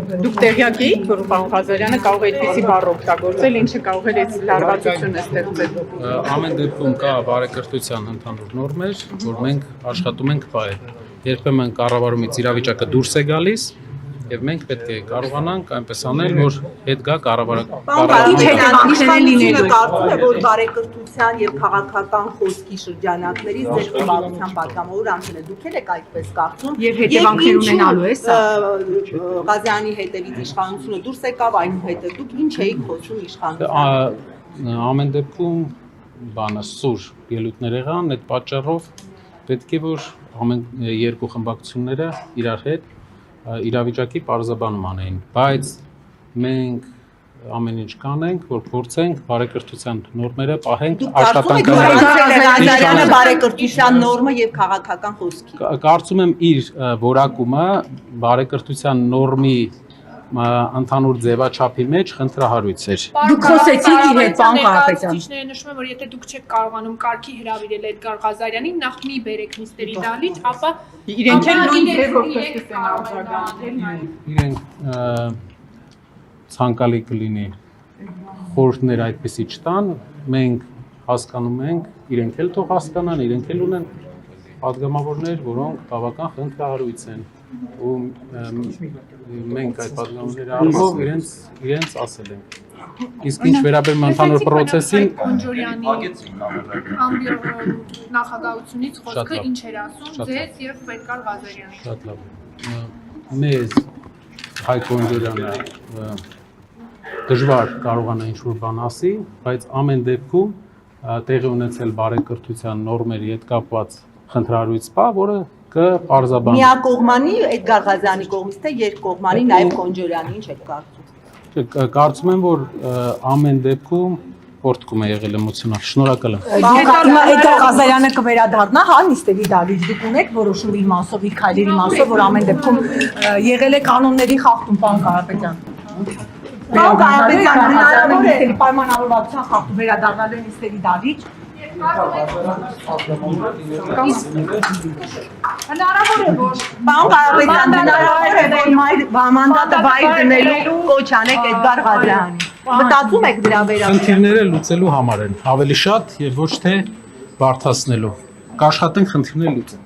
Դուք տեղյակ էիք, որ պարոն Ղազարյանը կարող է այդպիսի բառ օգտագործել, ինչը կարող էր այս լարվածությունը ստեղծել։ Ամեն դեպքում կա բարեկրթության ընդհանուր նորմեր, որ մենք աշխատում ենք պահել։ Երբեմն կառավարումից իրավիճակը դուրս է գալիս, եւ մենք պետք է կարողանանք այնպես անել, որ հետ գա Իշխանությունը կարծում է, որ բարեկրթության եւ քաղաքական խոսքի շրջանակներից ձեր խմբակցության պատգամավոր Անտոնե դուք եք այդպես կարծում եւ հետևանքներ ունենալու է սա Ղազարյանի հետևից իշխանությունը դուրս եկավ, այնուհետեւ դուք ինչ էիք խոսում իշխանության։ Ամեն դեպքում բանը սուր ելույթներ եղան, այդ պատճառով պետք է որ ամեն երկու խմբակցությունները իրար հետ իրավիճակի պարզաբանում անեին, բայց մենք ամեն ինչ կանենք, որ փորձենք բարեկրթության նորմերը պահենք Ղազարյանը բարեկրթության նորմը եւ քաղաքական խոսքի։ Կարծում եմ իր որակումը բարեկրթության նորմի ընդհանուր ձևաչափի մեջ խնդրահարույց էր։ Դուք խոսեցիք իր հետ, պարոն Կարապետյան։ Քիչները նշում են, որ եթե դուք չեք կարողանում կարգի հրավիրել Էդգար Ղազարյանին, նախ մի բերեք նիստերի դահլիճ, ապա իրենք են նույն ձևով կստեսնեն արձագանքել։ Իրենք ցանկալի կլինի խորհուրդներ այդպեսի չտան, մենք հասկանում ենք, իրենք էլ թող հասկանան, իրենք էլ ունեն պատգամավորներ, որոնք բավական խնդրահարույց են ու մենք այդ պատգամավորների առումով իրենց ասել ենք։ Իսկ ինչ վերաբերում ընդհանուր պրոցեսին նախագահությունից խոսքը ինչ էր ասում ձեզ եւ Էդգար Ղազարյանին։ Շատ լավ։ Մեզ Հայկ Օնդորյանը դժվար կարողանա ինչ-որ բան ասի, բայց ամեն դեպքում տեղի ունեցել բարեկրթության նորմերի հետ կապված խնդրահարույց բա, որը կպարզաբանի։ Միակողմանի Էդգար Ղազարյանի կողմից թե երկկողմանի նաև Կոնջորյանի, ինչ եք կարծում։ Կարծում եմ, որ ամեն դեպքում պորտկում է եղել էմոցիոնալ։ Շնորհակալ եմ։ Էդգար Ղազարյանը կվերադառնա, հա, նիստերի դահլիճ դուք ունեք որոշում իր մասով, իր քայլերի մասով, որ ամեն դեպքում եղել է կանոնների խախտում, պարոն Կարապետյան։ Պարոն Կարապետյան, հնարավոր է պայմանավորվածության խախտում վերադառնալ նիստերի դահլիճ։ Հնարավոր է որ Պարոն Կարապետյան, հնարավոր է որ մանդատը վայր դնելու կոչ անեք Էդգար Ղազարյանին։ Մտածում եք դրա վերաբերյալ։ Խնդիրները լուծելու համար են, ավելի շատ եւ ոչ թե բարդացնելու։ Կաշխատենք խնդիրները լուծել։